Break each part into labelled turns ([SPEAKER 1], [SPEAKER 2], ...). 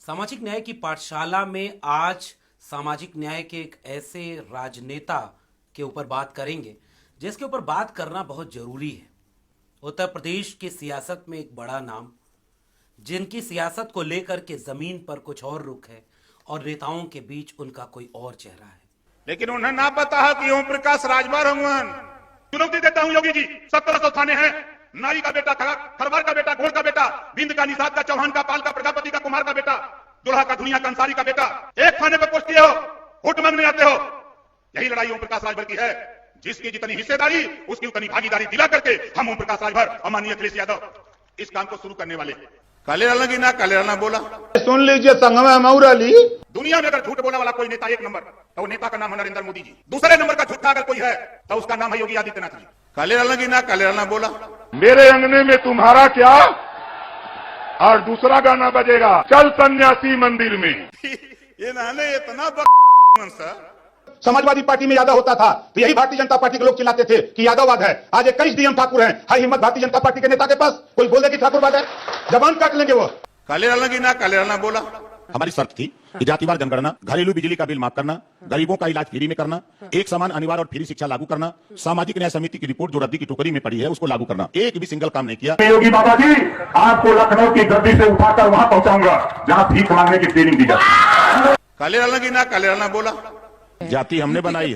[SPEAKER 1] सामाजिक न्याय की पाठशाला में आज सामाजिक न्याय के एक ऐसे राजनेता के ऊपर बात करेंगे जिसके ऊपर बात करना बहुत जरूरी है। उत्तर प्रदेश की सियासत में एक बड़ा नाम, जिनकी सियासत को लेकर के जमीन पर कुछ और रुख है और नेताओं के बीच उनका कोई और चेहरा है।
[SPEAKER 2] लेकिन उन्हें ना पता है कि ओम प्रकाश राजभर हूं। चुनौती देता हूं योगी जी, 1700 थाने हैं। नाई का बेटा, खरवार का बेटा, घोड़ का बेटा, बिंद का, निषाद का, चौहान का, पाल का, प्रजापति का, कुमार का बेटा, दुल्हा का, दुनिया का, अंसारी का बेटा, एक थाने पर पोस्ट किए हो, वोट मांगने आते हो। यही लड़ाई ओम प्रकाश राजभर की है। जिसकी जितनी हिस्सेदारी उसकी उतनी भागीदारी दिला करके हम ओम प्रकाश राजभर और माननीय अखिलेश यादव इस काम को शुरू करने वाले। काले रंग की ना काले रंग बोला,
[SPEAKER 3] सुन लीजिए संगम मऊराली।
[SPEAKER 2] दुनिया में अगर झूठ बोलने वाला कोई नेता एक नंबर, तो वो नेता का नाम है नरेंद्र मोदी जी। दूसरे नंबर का झूठा अगर कोई है तो उसका नाम है योगी आदित्यनाथ जी। काले रंग की ना काले रंग बोला,
[SPEAKER 3] मेरे अंगने में तुम्हारा क्या, और दूसरा गाना बजेगा चल सन्यासी मंदिर में।
[SPEAKER 2] ये नाने इतना सर।
[SPEAKER 3] समाजवादी पार्टी में यादव होता था तो यही भारतीय जनता पार्टी के लोग चिल्लाते थे कि यादववाद है। आज 21 डीएम ठाकुर हैं, हाई हिम्मत भारतीय जनता पार्टी के नेता के पास कोई बोले कि ठाकुरवाद है, जबान काट लेंगे वो।
[SPEAKER 2] काले रंग की ना काले रंग बोला,
[SPEAKER 4] हमारी शर्त थी कि जातिवार जनगणना, घरेलू बिजली का बिल माफ करना, गरीबों का इलाज फ्री में करना, एक समान अनिवार्य और फ्री शिक्षा लागू करना, सामाजिक न्याय समिति की रिपोर्ट जो रद्दी की टोकरी में पड़ी है उसको लागू करना। एक भी सिंगल काम नहीं किया।
[SPEAKER 5] योगी बाबा जी, आपको लखनऊ की गद्दी से उठाकर वहां पहुंचाऊंगा जहां भीख मांगने की ट्रेनिंग दी जाती।
[SPEAKER 2] काले रंग की ना काले रंग बोला,
[SPEAKER 4] जाति हमने बनाई,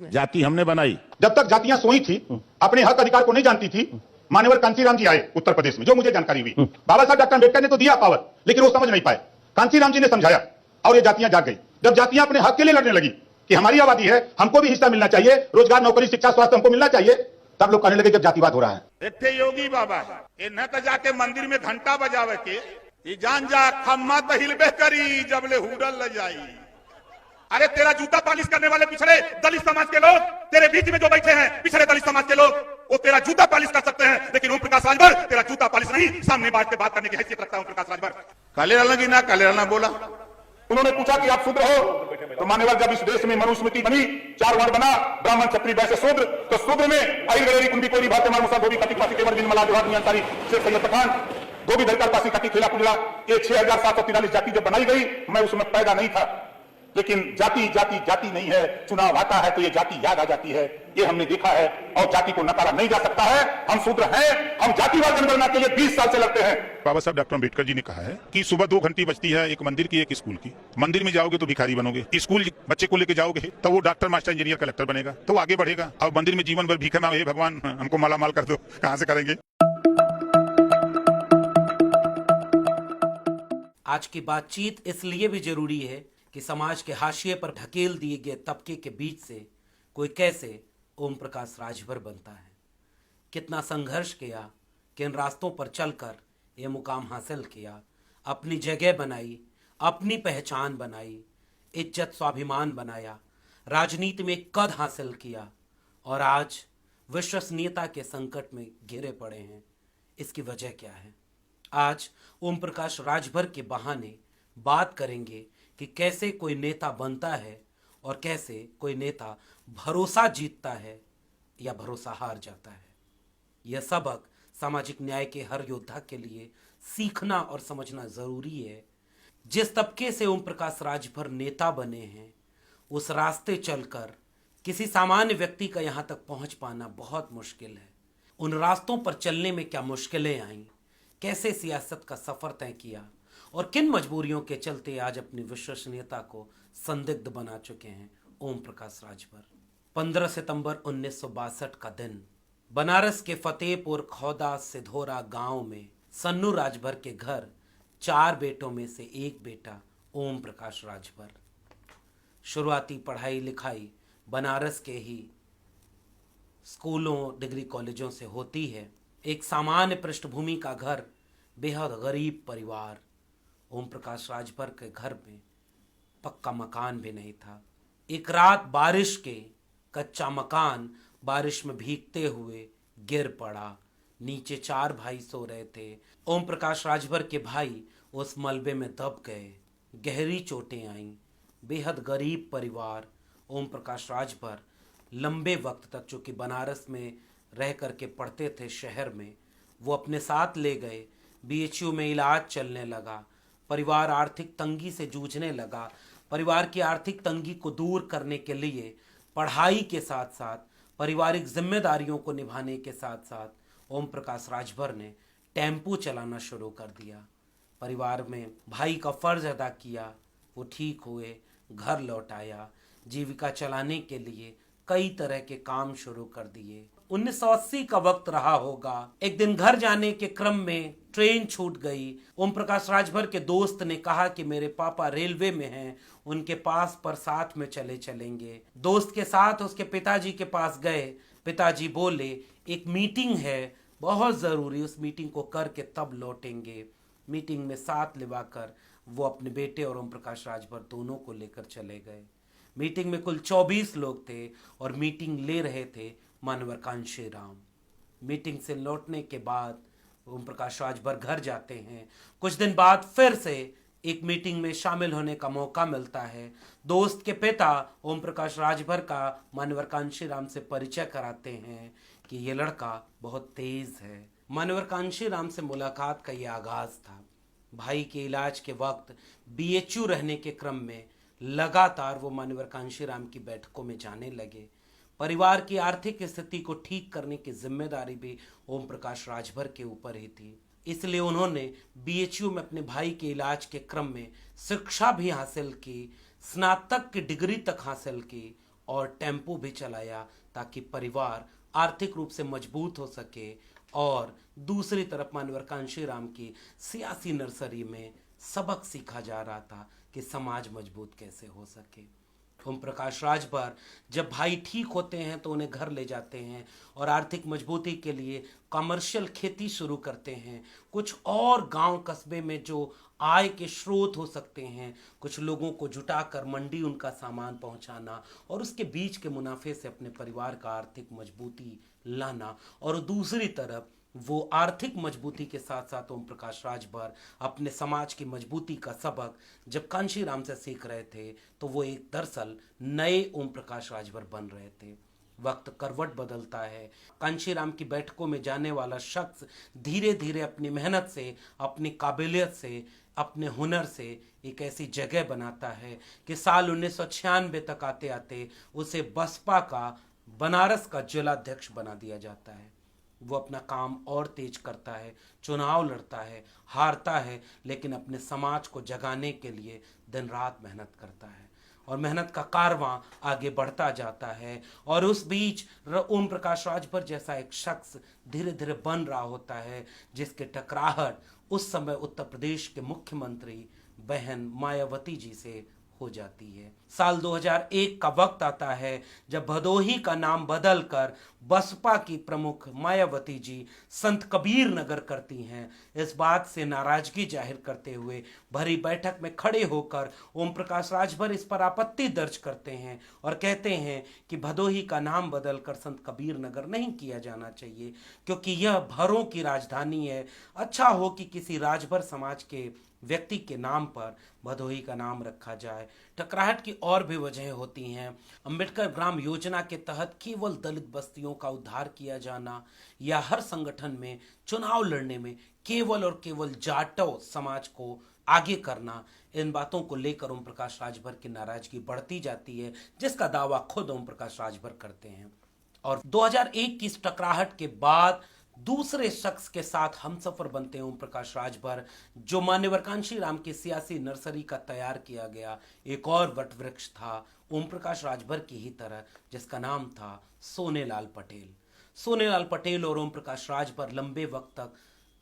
[SPEAKER 4] जाति हमने बनाई।
[SPEAKER 3] जब तक जातियां सोई थी, अपने हक अधिकार को नहीं जानती थी, मान्यवर कांसीराम जी आए उत्तर प्रदेश में, जो मुझे जानकारी हुई। बाबा साहब डॉक्टर अम्बेडकर ने तो दिया पावर, लेकिन वो समझ नहीं पाए। कांसीराम जी ने समझाया और ये जातियां जाग गई। जब जातियां अपने हक के लिए लड़ने लगी कि हमारी आबादी है, हमको भी हिस्सा मिलना चाहिए, रोजगार, नौकरी, शिक्षा, स्वास्थ्य हमको मिलना चाहिए, तब लोग कहने लगे जब जातिवाद हो रहा है।
[SPEAKER 2] इतने योगी बाबा ये न तो जाके मंदिर में घंटा बजावे के, ये जान जा खम्मा तो हिलबे करी जब ले हुडल ल जाई। अरे तेरा जूता पालिश करने वाले पिछड़े दलित समाज के लोग तेरे बीच में जो बैठे हैं, पिछड़े दलित समाज के लोग, वो तेरा जूता पालिश कर सकते हैं, लेकिन ओम प्रकाश राजभर तेरा जूता पालिश नहीं, सामने बैठ के बात करने की हैसियत रखता है ओम प्रकाश राजभर। काले रंग की ना काले रंग बोला,
[SPEAKER 5] उन्होंने पूछा कि आप शूद्र हो, तो मान्यवर जब इस देश में मनुस्मृति बनी, 4 वर्ण बना, ब्राह्मण, क्षत्रिय, वैश्य, शूद्र, तो शूद्र में अहिर, गलेरी, कुंडी, कोरी, भाते, मारूसा, धोबी, कटी, पासी, केवल, बिन, मला, जोहार, मियां, सारी, शेख, सैयद, पठान, धोबी, धरकर, पासी, कटी, खेला, कुजरा, ये 6743 जाति जब बनाई गई, मैं उसमें पैदा नहीं था। लेकिन जाति जाति जाति नहीं है, चुनाव आता है तो ये जाति याद आ जाती है। ये हमने देखा है और जाति को नकारा नहीं जा सकता है। हम शूद्र हैं, हम जातिवाद जनगणना के लिए 20 साल से लड़ते हैं।
[SPEAKER 4] बाबा साहब डॉक्टर अम्बेडकर जी ने कहा है कि सुबह 2 घंटी बजती है, एक मंदिर की एक स्कूल की। मंदिर में जाओगे तो भिखारी बनोगे, स्कूल बच्चे को लेके जाओगे तो वो डॉक्टर, मास्टर, इंजीनियर, कलेक्टर बनेगा, तो आगे बढ़ेगा। और मंदिर में जीवन भर भीखे मांगे, हे भगवान हमको माला माल कर दो, कहां से करेंगे।
[SPEAKER 1] आज की बातचीत इसलिए भी जरूरी है कि समाज के हाशिए पर ढकेल दिए गए तबके के बीच से कोई कैसे ओम प्रकाश राजभर बनता है, कितना संघर्ष किया, किन रास्तों पर चलकर ये मुकाम हासिल किया, अपनी जगह बनाई, अपनी पहचान बनाई, इज्जत स्वाभिमान बनाया, राजनीति में कद हासिल किया और आज विश्वसनीयता के संकट में घिरे पड़े हैं। इसकी वजह क्या है? आज ओम प्रकाश राजभर के बहाने बात करेंगे कि कैसे कोई नेता बनता है और कैसे कोई नेता भरोसा जीतता है या भरोसा हार जाता है। यह सबक सामाजिक न्याय के हर योद्धा के लिए सीखना और समझना जरूरी है। जिस तबके से ओम प्रकाश राजभर नेता बने हैं, उस रास्ते चलकर किसी सामान्य व्यक्ति का यहां तक पहुंच पाना बहुत मुश्किल है। उन रास्तों पर चलने में क्या मुश्किलें आईं, कैसे सियासत का सफर तय किया और किन मजबूरियों के चलते आज अपनी विश्वसनीयता को संदिग्ध बना चुके हैं ओम प्रकाश राजभर। 15 सितंबर 1962 का दिन, बनारस के फतेहपुर खौदा सिधोरा गांव में सन्नू राजभर के घर 4 बेटों में से एक बेटा ओम प्रकाश राजभर। शुरुआती पढ़ाई लिखाई बनारस के ही स्कूलों, डिग्री कॉलेजों से होती है। एक सामान्य पृष्ठभूमि का घर, बेहद गरीब परिवार। ओम प्रकाश राजभर के घर में पक्का मकान भी नहीं था। एक रात बारिश के कच्चा मकान बारिश में भीगते हुए गिर पड़ा। नीचे 4 भाई सो रहे थे। ओम प्रकाश राजभर के भाई उस मलबे में दब गए। गहरी चोटें आईं। बेहद गरीब परिवार। ओम प्रकाश राजभर लंबे वक्त तक, चूँकि बनारस में रह करके पढ़ते थे शहर में, वो अपने साथ ले गए। बीएचयू में इलाज चलने लगा, परिवार आर्थिक तंगी से जूझने लगा। परिवार की आर्थिक तंगी को दूर करने के लिए पढ़ाई के साथ साथ पारिवारिक जिम्मेदारियों को निभाने के साथ साथ ओम प्रकाश राजभर ने टेम्पो चलाना शुरू कर दिया। परिवार में भाई का फर्ज अदा किया, वो ठीक हुए, घर लौट आया, जीविका चलाने के लिए कई तरह के काम शुरू कर दिए। 1980 का वक्त रहा होगा। एक दिन घर जाने के क्रम में ट्रेन छूट गई। ओम प्रकाश राजभर के दोस्त ने कहा कि मेरे पापा रेलवे में हैं, उनके पास पर साथ में चलेंगे। दोस्त के साथ उसके पिताजी के पास गए। पिताजी बोले एक मीटिंग है बहुत ज़रूरी, उस मीटिंग को करके तब लौटेंगे। मीटिंग में साथ लिवाकर वो अपने बेटे और ओम प्रकाश राजभर दोनों को लेकर चले गए। मीटिंग में कुल 24 लोग थे और मीटिंग ले रहे थे मानवर कांशीराम। मीटिंग से लौटने के बाद ओम प्रकाश राजभर घर जाते हैं। कुछ दिन बाद फिर से एक मीटिंग में शामिल होने का मौका मिलता है। दोस्त के पिता ओम प्रकाश राजभर का मानवर कांशीराम से परिचय कराते हैं कि ये लड़का बहुत तेज है। मानवर कांशीराम से मुलाकात का ये आगाज था। भाई के इलाज के वक्त BHU रहने के क्रम में लगातार वो मानवर कांशीराम की बैठकों में जाने लगे। परिवार की आर्थिक स्थिति को ठीक करने की जिम्मेदारी भी ओम प्रकाश राजभर के ऊपर ही थी। इसलिए उन्होंने BHU में अपने भाई के इलाज के क्रम में शिक्षा भी हासिल की, स्नातक की डिग्री तक हासिल की और टेम्पो भी चलाया ताकि परिवार आर्थिक रूप से मजबूत हो सके। और दूसरी तरफ मानवर कांशीराम की सियासी नर्सरी में सबक सीखा जा रहा था कि समाज मजबूत कैसे हो सके। ओम प्रकाश राजभर जब भाई ठीक होते हैं तो उन्हें घर ले जाते हैं और आर्थिक मजबूती के लिए कमर्शियल खेती शुरू करते हैं। कुछ और गांव कस्बे में जो आय के स्रोत हो सकते हैं, कुछ लोगों को जुटाकर मंडी उनका सामान पहुंचाना और उसके बीच के मुनाफे से अपने परिवार का आर्थिक मजबूती लाना। और दूसरी तरफ वो आर्थिक मजबूती के साथ साथ ओम प्रकाश राजभर अपने समाज की मजबूती का सबक जब कांशीराम से सीख रहे थे तो वो एक दरअसल नए ओम प्रकाश राजभर बन रहे थे। वक्त करवट बदलता है। कांशीराम की बैठकों में जाने वाला शख्स धीरे धीरे अपनी मेहनत से, अपनी काबिलियत से, अपने हुनर से एक ऐसी जगह बनाता है कि साल 1996 तक आते आते उसे बसपा का बनारस का जिलाध्यक्ष बना दिया जाता है। वो अपना काम और तेज करता है, चुनाव लड़ता है, हारता है, लेकिन अपने समाज को जगाने के लिए दिन रात मेहनत करता है और मेहनत का कारवां आगे बढ़ता जाता है। और उस बीच ओम प्रकाश राजभर जैसा एक शख्स धीरे धीरे बन रहा होता है जिसके टकराहट उस समय उत्तर प्रदेश के मुख्यमंत्री बहन मायावती जी से हो जाती है। साल 2001 का वक्त आता है जब भदोही का नाम बदलकर बसपा की प्रमुख मायावती जी संत कबीर नगर करती हैं। इस बात से नाराजगी जाहिर करते हुए भरी बैठक में खड़े होकर ओम प्रकाश राजभर इस पर आपत्ति दर्ज करते हैं और कहते हैं कि भदोही का नाम बदलकर संत कबीर नगर नहीं किया जाना चाहिए क्योंकि यह भरों की राजधानी है। अच्छा हो कि किसी राजभर समाज के व्यक्ति के नाम पर भदोही का नाम रखा जाए। टकराहट की और भी वजह होती हैं। अंबेडकर ग्राम योजना के तहत केवल दलित बस्तियों का उद्धार किया जाना या हर संगठन में चुनाव लड़ने में केवल और केवल जाटव समाज को आगे करना, इन बातों को लेकर ओम प्रकाश राजभर की नाराजगी बढ़ती जाती है, जिसका दावा खुद ओम प्रकाश राजभर करते हैं। और 2001 की इस टकराहट के बाद दूसरे शख्स के साथ हमसफर बनते हैं ओम प्रकाश राजभर, जो मान्यवर कांशीराम की सियासी नर्सरी का तैयार किया गया एक और वटवृक्ष था ओम प्रकाश राजभर की ही तरह, जिसका नाम था सोनेलाल पटेल। सोनेलाल पटेल और ओम प्रकाश राजभर लंबे वक्त तक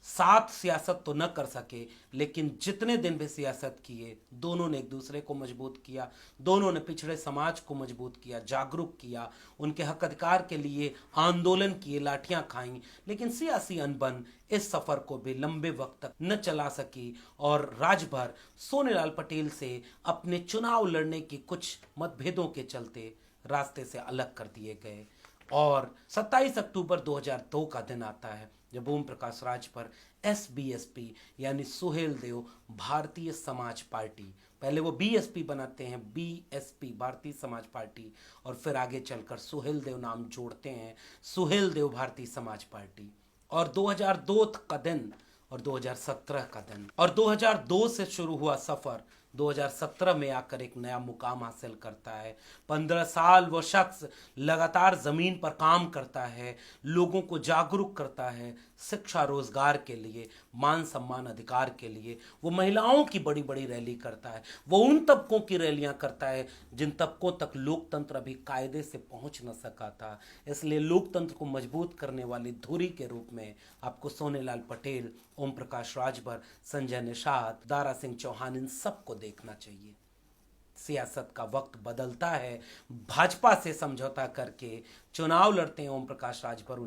[SPEAKER 1] साथ सियासत तो न कर सके, लेकिन जितने दिन भी सियासत किए दोनों ने एक दूसरे को मजबूत किया, दोनों ने पिछड़े समाज को मजबूत किया, जागरूक किया, उनके हक अधिकार के लिए आंदोलन किए, लाठियां खाईं। लेकिन सियासी अनबन इस सफर को भी लंबे वक्त तक न चला सकी और राजभर सोनेलाल पटेल से अपने चुनाव लड़ने की कुछ मतभेदों के चलते रास्ते से अलग कर दिए गए। और 27 अक्टूबर 2002 का दिन आता है जब ओम प्रकाश राजभर SBSP यानी सुहेल देव भारतीय समाज पार्टी, पहले वो BSP बनाते हैं, BSP भारतीय समाज पार्टी, और फिर आगे चलकर सुहेल देव नाम जोड़ते हैं, सुहेल देव भारतीय समाज पार्टी। और 2002 का दिन और 2017 का दिन, और 2002 से शुरू हुआ सफर 2017 में आकर एक नया मुकाम हासिल करता है। 15 साल वो शख्स लगातार जमीन पर काम करता है, लोगों को जागरूक करता है शिक्षा रोजगार के लिए, मान सम्मान अधिकार के लिए। वो महिलाओं की बड़ी बड़ी रैली करता है, वो उन तबकों की रैलियां करता है जिन तबकों तक लोकतंत्र अभी कायदे से पहुंच न सका था। इसलिए लोकतंत्र को मजबूत करने वाली धुरी के रूप में आपको सोनेलाल पटेल, ओम प्रकाश राजभर, संजय निषाद, दारा सिंह चौहान, इन सबको देखना चाहिए। सियासत का वक्त बदलता है, भाजपा से समझौता करके चुनाव लड़ते हैं ओम प्रकाश राजभर,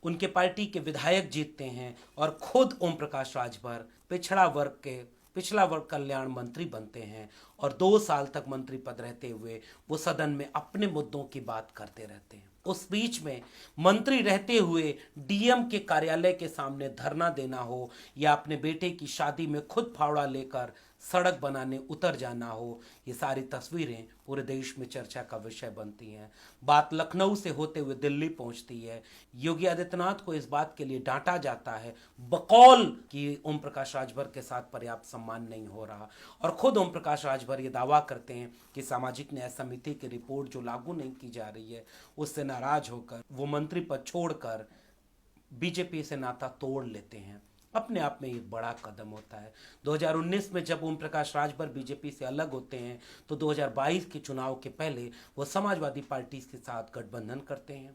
[SPEAKER 1] उनके पार्टी के विधायक जीतते हैं और खुद ओम प्रकाश राजभर पिछड़ा वर्ग कल्याण मंत्री बनते हैं और 2 साल तक मंत्री पद रहते हुए वो सदन में अपने मुद्दों की बात करते रहते हैं। उस बीच में मंत्री रहते हुए डीएम के कार्यालय के सामने धरना देना हो या अपने बेटे की शादी में खुद फावड़ा लेकर सड़क बनाने उतर जाना हो, ये सारी तस्वीरें पूरे देश में चर्चा का विषय बनती हैं। बात लखनऊ से होते हुए दिल्ली पहुंचती है। योगी आदित्यनाथ को इस बात के लिए डांटा जाता है बकौल कि ओम प्रकाश राजभर के साथ पर्याप्त सम्मान नहीं हो रहा, और खुद ओम प्रकाश राजभर ये दावा करते हैं कि सामाजिक न्याय समिति की रिपोर्ट जो लागू नहीं की जा रही है उससे नाराज होकर वो मंत्री पद छोड़कर बीजेपी से नाता तोड़ लेते हैं। अपने आप में एक बड़ा कदम होता है। 2019 में जब ओम प्रकाश राजभर बीजेपी से अलग होते हैं तो 2022 के चुनाव के पहले वो समाजवादी पार्टी के साथ गठबंधन करते हैं,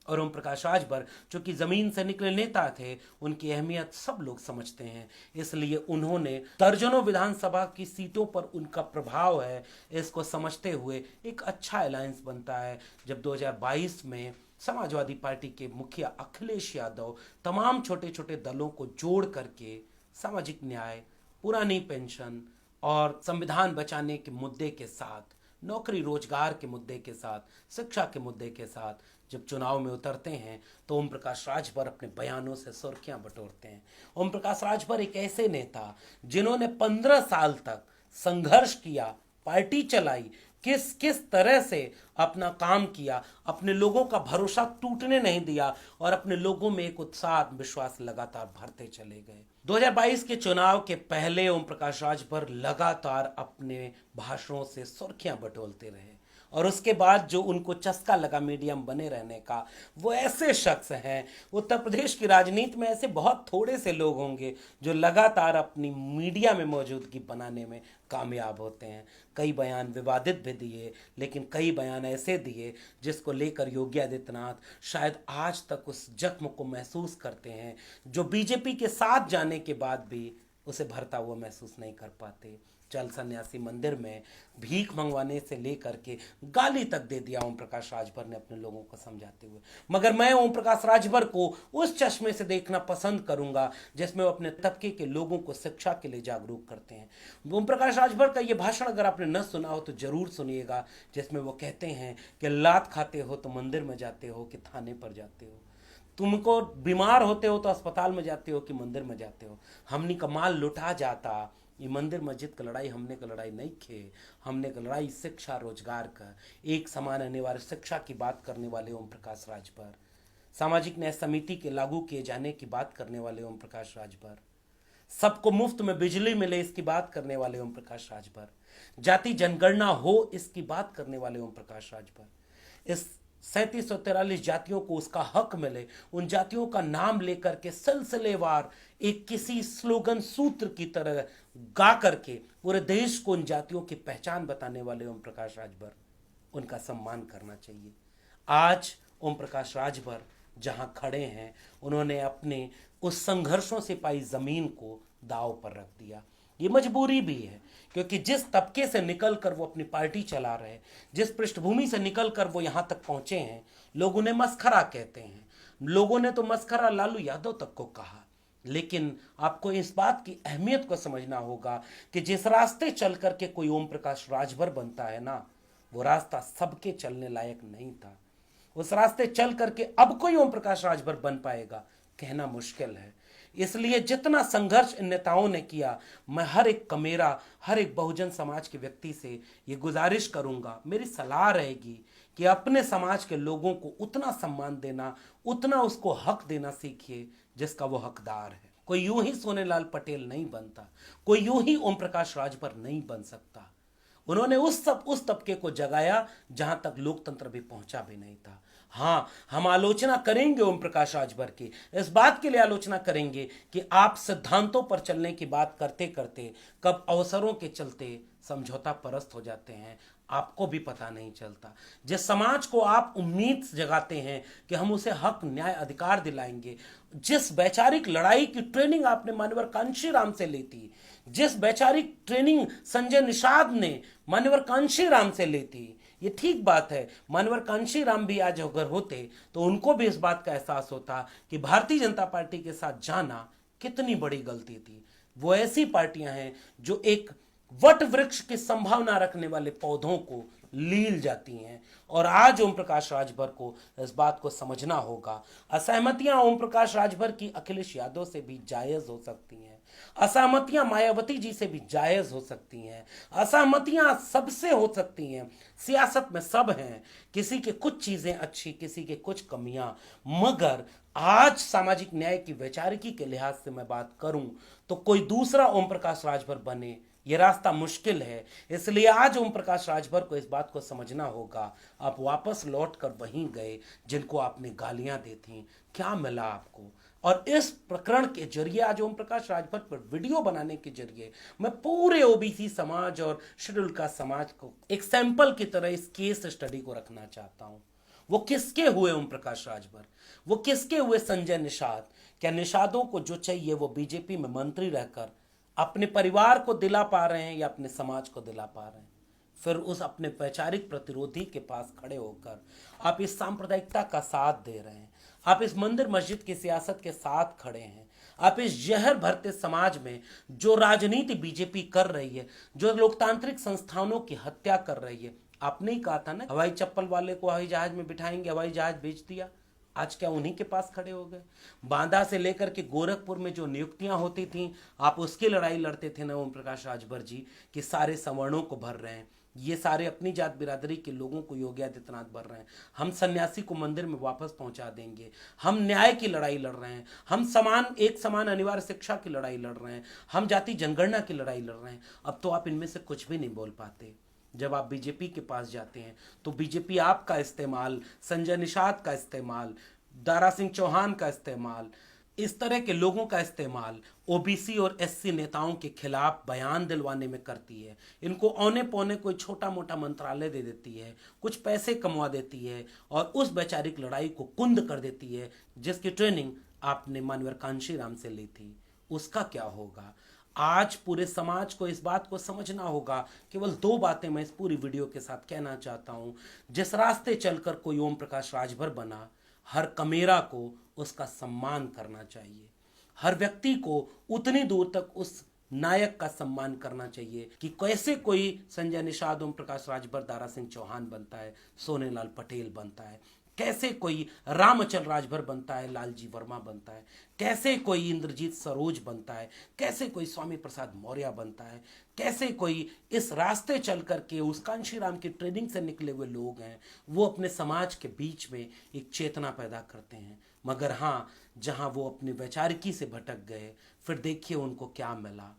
[SPEAKER 1] और ओम प्रकाश राजभर जो कि जमीन से निकले नेता थे, उनकी अहमियत सब लोग समझते हैं, इसलिए उन्होंने दर्जनों विधानसभा की सीटों पर उनका प्रभाव है, इसको समझते हुए एक अच्छा अलायंस बनता है। जब 2022 में समाजवादी पार्टी के मुखिया अखिलेश यादव तमाम छोटे छोटे दलों को जोड़ करके सामाजिक न्याय, पुरानी पेंशन और संविधान बचाने के मुद्दे के साथ, नौकरी रोजगार के मुद्दे के साथ, शिक्षा के मुद्दे के साथ जब चुनाव में उतरते हैं तो ओम प्रकाश राजभर अपने बयानों से सुर्खियां बटोरते हैं। ओम प्रकाश राजभर एक ऐसे नेता जिन्होंने 15 साल तक संघर्ष किया, पार्टी चलाई, किस तरह से अपना काम किया, अपने लोगों का भरोसा टूटने नहीं दिया और अपने लोगों में एक उत्साह, विश्वास लगातार भरते चले गए। 2022 के चुनाव के पहले ओम प्रकाश राजभर लगातार अपने भाषणों से सुर्खियां बटोरते रहे, और उसके बाद जो उनको चस्का लगा मीडियम बने रहने का, वो ऐसे शख्स हैं, उत्तर प्रदेश की राजनीति में ऐसे बहुत थोड़े से लोग होंगे जो लगातार अपनी मीडिया में मौजूदगी बनाने में कामयाब होते हैं। कई बयान विवादित भी दिए, लेकिन कई बयान ऐसे दिए जिसको लेकर योगी आदित्यनाथ शायद आज तक उस जख्म को महसूस करते हैं, जो बीजेपी के साथ जाने के बाद भी उसे भरता हुआ महसूस नहीं कर पाते। चल सन्यासी मंदिर में भीख मंगवाने से लेकर के गाली तक दे दिया ओम प्रकाश राजभर ने अपने लोगों को समझाते हुए। मगर मैं ओम प्रकाश राजभर को उस चश्मे से देखना पसंद करूंगा जिसमें वो अपने तबके के लोगों को शिक्षा के लिए जागरूक करते हैं। ओम प्रकाश राजभर का ये भाषण अगर आपने न सुना हो तो जरूर सुनिएगा, जिसमें वो कहते हैं कि लात खाते हो तो मंदिर में जाते हो कि थाने पर जाते हो, तुमको बीमार होते हो तो अस्पताल में जाते हो कि मंदिर में जाते हो, हमनी का माल लुटा जाता, ये मंदिर मस्जिद का लड़ाई हमने का लड़ाई नहीं खे, हमने का लड़ाई शिक्षा रोजगार का, एक समान अनिवार्य शिक्षा की बात करने वाले ओम प्रकाश राजभर, सामाजिक न्याय समिति के लागू किए जाने की बात करने वाले ओम प्रकाश राजभर, सबको मुफ्त में बिजली मिले इसकी बात करने वाले ओम प्रकाश राजभर, जाति जनगणना हो इसकी बात करने वाले ओम प्रकाश राजभर, इस 3743 जातियों को उसका हक मिले, उन जातियों का नाम लेकर के सिलसिलेवार एक किसी स्लोगन सूत्र की तरह गा करके पूरे देश को उन जातियों की पहचान बताने वाले ओम प्रकाश राजभर, उनका सम्मान करना चाहिए। आज ओम प्रकाश राजभर जहां खड़े हैं, उन्होंने अपने उस संघर्षों से पाई जमीन को दांव पर रख दिया। ये मजबूरी भी है, क्योंकि जिस तबके से निकलकर वो अपनी पार्टी चला रहे, जिस पृष्ठभूमि से निकलकर वो यहां तक पहुंचे हैं, लोग उन्हें मस्खरा कहते हैं। लोगों ने तो मस्खरा लालू यादव तक को कहा, लेकिन आपको इस बात की अहमियत को समझना होगा कि जिस रास्ते चल करके कोई ओम प्रकाश राजभर बनता है ना, वो रास्ता सबके चलने लायक नहीं था। उस रास्ते चल करके अब कोई ओम प्रकाश राजभर बन पाएगा कहना मुश्किल है। इसलिए जितना संघर्ष इन नेताओं ने किया, मैं हर एक कमेरा, हर एक बहुजन समाज के व्यक्ति से ये गुजारिश करूंगा, मेरी सलाह रहेगी कि अपने समाज के लोगों को उतना सम्मान देना, उतना उसको हक देना सीखिए जिसका वो हकदार है। कोई यूं ही सोनेलाल पटेल नहीं बनता, कोई यूं ही ओम प्रकाश राजभर नहीं बन सकता। उन्होंने उस तबके को जगाया जहां तक लोकतंत्र भी पहुंचा भी नहीं था। हाँ, हम आलोचना करेंगे ओम प्रकाश राजभर की, इस बात के लिए आलोचना करेंगे कि आप सिद्धांतों पर चलने की बात करते करते कब अवसरों के चलते समझौता परस्त हो जाते हैं, आपको भी पता नहीं चलता। जिस समाज को आप उम्मीद जगाते हैं कि हम उसे हक, न्याय, अधिकार दिलाएंगे, जिस वैचारिक लड़ाई की ट्रेनिंग आपने मान्यवर कांशीराम से ली थी, जिस वैचारिक ट्रेनिंग संजय निषाद ने मान्यवर कांशीराम से ली थी, ये ठीक बात है, मान्यवर कांशीराम भी आज अगर होते तो उनको भी इस बात का एहसास होता कि भारतीय जनता पार्टी के साथ जाना कितनी बड़ी गलती थी। वो ऐसी पार्टियां हैं जो एक वट वृक्ष की संभावना रखने वाले पौधों को लील जाती हैं, और आज ओम प्रकाश राजभर को इस बात को समझना होगा। असहमतियां ओम प्रकाश राजभर की अखिलेश यादव से भी जायज हो सकती हैं, असहमतियां मायावती जी से भी जायज हो सकती हैं, असहमतियां सबसे हो सकती हैं। सियासत में सब हैं, किसी के कुछ चीजें अच्छी, किसी के कुछ कमियां, मगर आज सामाजिक न्याय की वैचारिकी के लिहाज से मैं बात करूं तो कोई दूसरा ओम प्रकाश राजभर बने ये रास्ता मुश्किल है। इसलिए आज ओम प्रकाश राजभर को इस बात को समझना होगा। आप वापस लौट कर वहीं गए जिनको आपने गालियां दी थी, क्या मिला आपको? और इस प्रकरण के जरिए आज ओम प्रकाश राजभर पर वीडियो बनाने के जरिए मैं पूरे ओबीसी समाज और शेड्यूल कास्ट समाज को एक सैंपल की तरह इस केस स्टडी को रखना चाहता हूं। वो किसके हुए ओम प्रकाश राजभर, वो किसके हुए संजय निषाद? क्या निषादों को जो चाहिए वो बीजेपी में मंत्री रहकर अपने परिवार को दिला पा रहे हैं या अपने समाज को दिला पा रहे हैं? फिर उस अपने वैचारिक प्रतिरोधी के पास खड़े होकर आप इस सांप्रदायिकता का साथ दे रहे हैं, आप इस मंदिर मस्जिद की सियासत के साथ खड़े हैं, आप इस जहर भरते समाज में जो राजनीति बीजेपी कर रही है, जो लोकतांत्रिक संस्थानों की हत्या कर रही है। आपने ही कहा था ना, हवाई चप्पल वाले को हवाई जहाज में बिठाएंगे, हवाई जहाज बेच दिया। आज क्या उन्हीं के पास खड़े हो गए? बांदा से लेकर के गोरखपुर में जो नियुक्तियां होती थीं, आप उसकी लड़ाई लड़ते थे ना ओम प्रकाश राजभर जी, कि सारे सवर्णों को भर रहे हैं, ये सारे अपनी जात बिरादरी के लोगों को योगी आदित्यनाथ भर रहे हैं, हम सन्यासी को मंदिर में वापस पहुंचा देंगे, हम न्याय की लड़ाई लड़ रहे हैं, हम एक समान अनिवार्य शिक्षा की लड़ाई लड़ रहे हैं, हम जाति जनगणना की लड़ाई लड़ रहे हैं। अब तो आप इनमें से कुछ भी नहीं बोल पाते। जब आप बीजेपी के पास जाते हैं तो बीजेपी आपका इस्तेमाल, संजय निषाद का इस्तेमाल, दारा सिंह चौहान का इस्तेमाल, इस तरह के लोगों का इस्तेमाल ओबीसी और एससी नेताओं के खिलाफ बयान दिलवाने में करती है। इनको औने पौने कोई छोटा मोटा मंत्रालय दे देती है, कुछ पैसे कमवा देती है और उस वैचारिक लड़ाई को कुंद कर देती है जिसकी ट्रेनिंग आपने मान्यवर कांशीराम से ली थी। उसका क्या होगा? आज पूरे समाज को इस बात को समझना होगा। केवल दो बातें मैं इस पूरी वीडियो के साथ कहना चाहता हूं। जिस रास्ते चलकर कोई ओम प्रकाश राजभर बना, हर कमेरा को उसका सम्मान करना चाहिए, हर व्यक्ति को उतनी दूर तक उस नायक का सम्मान करना चाहिए कि कैसे कोई संजय निषाद, ओम प्रकाश राजभर, दारा सिंह चौहान बनता है, सोनेलाल पटेल बनता है, कैसे कोई रामचंद्र राजभर बनता है, लालजी वर्मा बनता है, कैसे कोई इंद्रजीत सरोज बनता है, कैसे कोई स्वामी प्रसाद मौर्य बनता है, कैसे कोई इस रास्ते चल करके उस कांशीराम की ट्रेनिंग से निकले हुए लोग हैं, वो अपने समाज के बीच में एक चेतना पैदा करते हैं। मगर हाँ, जहां वो अपनी वैचारिकी से भटक गए, फिर देखिए उनको क्या मिला।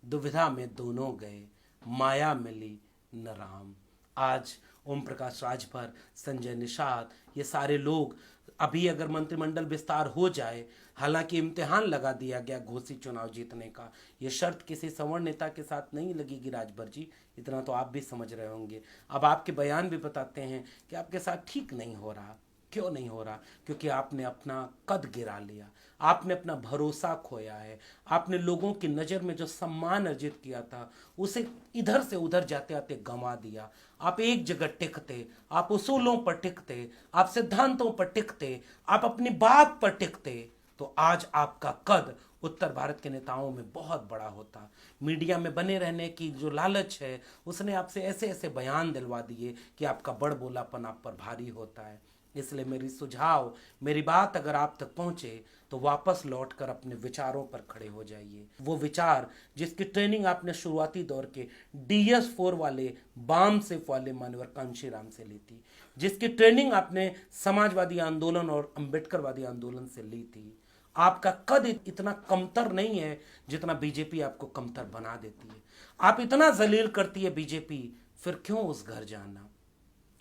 [SPEAKER 1] दुविधा में दोनों गए, माया मिली न राम। आज ओम प्रकाश राजभर, संजय निषाद, ये सारे लोग अभी अगर मंत्रिमंडल विस्तार हो जाए, हालांकि इम्तिहान लगा दिया गया घोषित चुनाव जीतने का, ये शर्त किसी सवर्ण नेता के साथ नहीं लगेगी राजभर जी, इतना तो आप भी समझ रहे होंगे। अब आपके बयान भी बताते हैं कि आपके साथ ठीक नहीं हो रहा। क्यों नहीं हो रहा? क्योंकि आपने अपना कद गिरा लिया, आपने अपना भरोसा खोया है, आपने लोगों की नज़र में जो सम्मान अर्जित किया था उसे इधर से उधर जाते आते गंवा दिया। आप एक जगह टिकते, आप उसूलों पर टिकते, आप सिद्धांतों पर टिकते, आप अपनी बात पर टिकते, तो आज आपका कद उत्तर भारत के नेताओं में बहुत बड़ा होता। मीडिया में बने रहने की जो लालच है उसने आपसे ऐसे ऐसे बयान दिलवा दिए कि आपका बड़ बोलापन आप पर भारी होता है। इसलिए मेरी सुझाव, मेरी बात अगर आप तक पहुंचे तो वापस लौटकर अपने विचारों पर खड़े हो जाइए। वो विचार जिसकी ट्रेनिंग आपने शुरुआती दौर के DS4 वाले, बाम सिफ वाले मान्यवर कांशीराम से ली थी, जिसकी ट्रेनिंग आपने समाजवादी आंदोलन और अंबेडकरवादी आंदोलन से ली थी, आपका कद इतना कमतर नहीं है जितना बीजेपी आपको कमतर बना देती है। आप इतना जलील करती है बीजेपी, फिर क्यों उस घर जाना।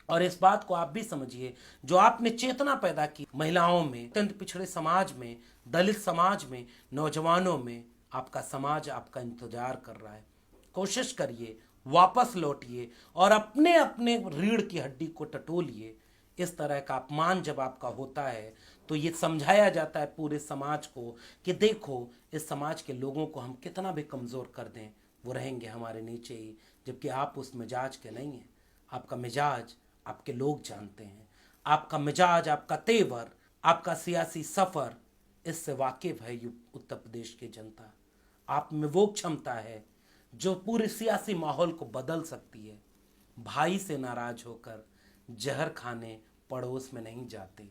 [SPEAKER 1] और इस बात को आप भी समझिए, जो आपने चेतना पैदा की महिलाओं में, अत्यंत पिछड़े समाज में, दलित समाज में, नौजवानों में, आपका समाज आपका इंतजार कर रहा है। कोशिश करिए, वापस लौटिए और अपने अपने रीढ़ की हड्डी को टटोलिए। इस तरह का अपमान जब आपका होता है तो ये समझाया जाता है पूरे समाज को कि देखो, इस समाज के लोगों को हम कितना भी कमज़ोर कर दें, वो रहेंगे हमारे नीचे ही, जबकि आप उस मिजाज के नहीं हैं। आपका मिजाज आपके लोग जानते हैं, आपका मिजाज, आपका तेवर, आपका सियासी सफ़र, इससे वाकिफ है उत्तर प्रदेश की जनता। आप में वो क्षमता है जो पूरे सियासी माहौल को बदल सकती है। भाई से नाराज होकर जहर खाने पड़ोस में नहीं जाते,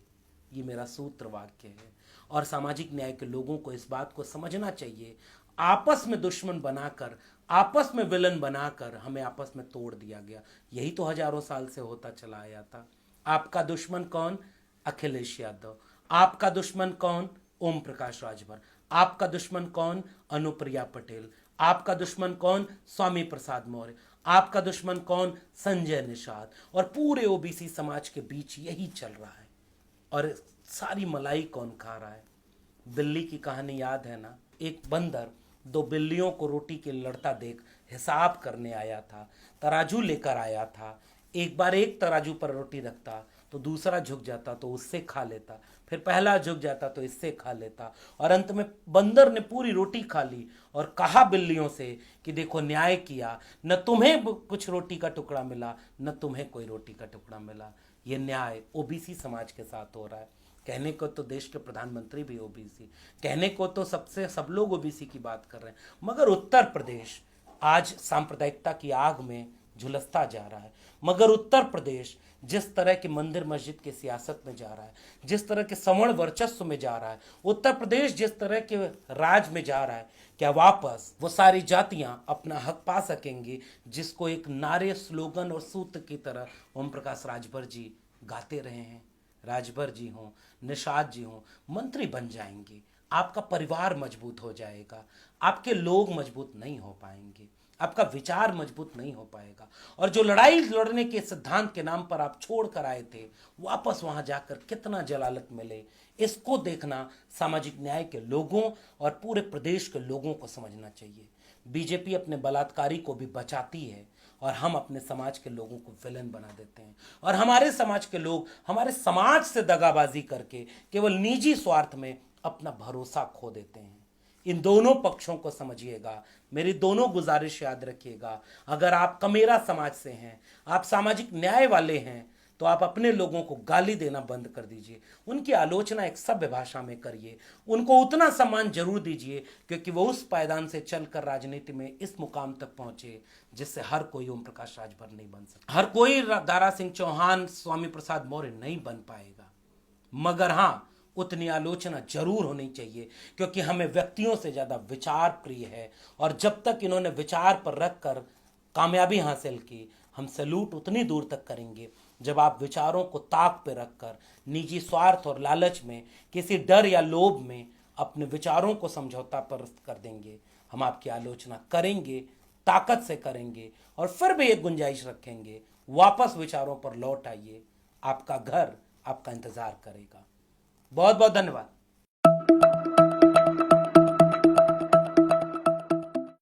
[SPEAKER 1] ये मेरा सूत्र वाक्य है। और सामाजिक न्याय के लोगों को इस बात को समझना चाहिए। आपस में दुश्मन बनाकर, आपस में विलन बनाकर हमें आपस में तोड़ दिया गया। यही तो हजारों साल से होता चला आया था। आपका दुश्मन कौन? अखिलेश यादव। आपका दुश्मन कौन? ओम प्रकाश राजभर। आपका दुश्मन कौन? अनुप्रिया पटेल। आपका दुश्मन कौन? स्वामी प्रसाद मौर्य। आपका दुश्मन कौन? संजय निषाद। और पूरे ओबीसी समाज के बीच यही चल रहा है। और सारी मलाई कौन खा रहा है? बिल्ली की कहानी याद है ना? एक बंदर दो बिल्लियों को रोटी के लड़ता देख हिसाब करने आया था, तराजू लेकर आया था। एक बार एक तराजू पर रोटी रखता तो दूसरा झुक जाता तो उससे खा लेता, फिर पहला झुक जाता तो इससे खा लेता, और अंत में बंदर ने पूरी रोटी खा ली और कहा बिल्लियों से कि देखो, न्याय किया, न तुम्हें कुछ रोटी का टुकड़ा मिला, न तुम्हें कोई रोटी का टुकड़ा मिला। ये न्याय ओबीसी समाज के साथ हो रहा है। कहने को तो देश के प्रधानमंत्री भी ओबीसी, कहने को तो सब लोग ओबीसी की बात कर रहे हैं, मगर उत्तर प्रदेश आज सांप्रदायिकता की आग में झुलसता जा रहा है। मगर उत्तर प्रदेश जिस तरह के मंदिर मस्जिद की सियासत में जा रहा है, जिस तरह के सवर्ण वर्चस्व में जा रहा है, उत्तर प्रदेश जिस तरह के राज में जा रहा है, क्या वापस वो सारी जातियां अपना हक पा सकेंगी जिसको एक नारे, स्लोगन और सूत्र की तरह ओम प्रकाश राजभर जी गाते रहे हैं? राजभर जी हों, निषाद जी हों, मंत्री बन जाएंगे, आपका परिवार मजबूत हो जाएगा, आपके लोग मजबूत नहीं हो पाएंगे, आपका विचार मजबूत नहीं हो पाएगा। और जो लड़ाई लड़ने के सिद्धांत के नाम पर आप छोड़ कर आए थे, वापस वहां जाकर कितना जलालत मिले, इसको देखना सामाजिक न्याय के लोगों और पूरे प्रदेश के लोगों को समझना चाहिए। बीजेपी अपने बलात्कारी को भी बचाती है और हम अपने समाज के लोगों को विलन बना देते हैं। और हमारे समाज के लोग हमारे समाज से दगाबाजी करके केवल निजी स्वार्थ में अपना भरोसा खो देते हैं। इन दोनों पक्षों को समझिएगा। मेरी दोनों गुजारिश याद रखिएगा। अगर आप कमेरा समाज से हैं, आप सामाजिक न्याय वाले हैं, तो आप अपने लोगों को गाली देना बंद कर दीजिए। उनकी आलोचना एक सभ्य भाषा में करिए। उनको उतना सम्मान जरूर दीजिए क्योंकि वो उस पायदान से चलकर राजनीति में इस मुकाम तक पहुंचे जिससे हर कोई ओम प्रकाश राजभर नहीं बन सकता, हर कोई दारा सिंह चौहान, स्वामी प्रसाद मौर्य नहीं बन पाएगा। मगर हाँ, उतनी आलोचना जरूर होनी चाहिए क्योंकि हमें व्यक्तियों से ज्यादा विचार प्रिय है। और जब तक इन्होंने विचार पर रखकर कामयाबी हासिल की, हम सैल्यूट उतनी दूर तक करेंगे जब आप विचारों को ताक पे रखकर निजी स्वार्थ और लालच में, किसी डर या लोभ में अपने विचारों को समझौता पर कर देंगे। हम आपकी आलोचना करेंगे, ताकत से करेंगे और फिर भी एक गुंजाइश रखेंगे, वापस विचारों पर लौट आइए। आपका घर आपका इंतजार करेगा। बहुत बहुत धन्यवाद।